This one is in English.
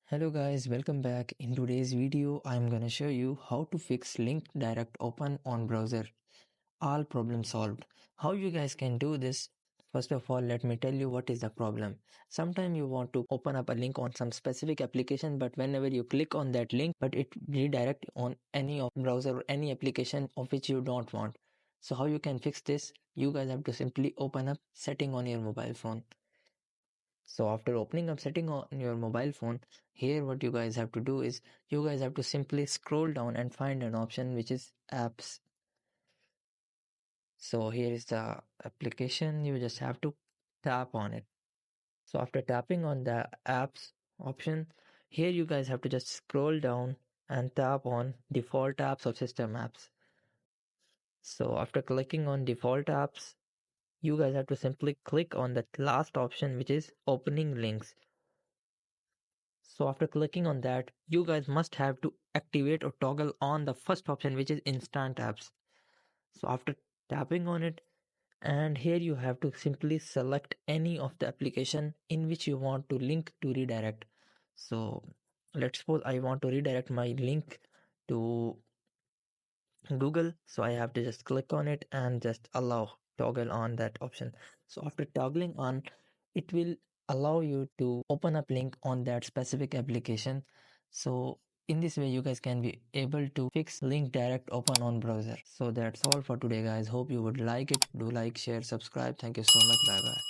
Hello guys, welcome back. In today's video, I'm gonna show you how to fix link direct open on browser. All problem solved. How you guys can do this? First of all, let me tell you what is the problem. Sometimes you want to open up a link on some specific application, but whenever you click on that link, but it redirect on any of browser or any application of which you don't want. So how you can fix this? You guys have to simply open up setting on your mobile phone. So after opening up setting on your mobile phone, here what you guys have to do is you guys have to simply scroll down and find an option which is apps. So here is the application. You just have to tap on it. So after tapping on the apps option, here you guys have to just scroll down and tap on default apps or system apps. So after clicking on default apps, you guys have to simply click on the last option which is opening links. So after clicking on that, you guys must have to activate or toggle on the first option which is instant apps. So after tapping on it, and here you have to simply select any of the application in which you want to link to redirect. So let's suppose I want to redirect my link to Google. So I have to just click on it and just allow toggle on that option. So after toggling on, it will allow you to open up link on that specific application. So in this way, you guys can be able to fix link direct open on browser. So that's all for today, guys. Hope you would like it. Do like, share, subscribe. Thank you so much. Bye bye.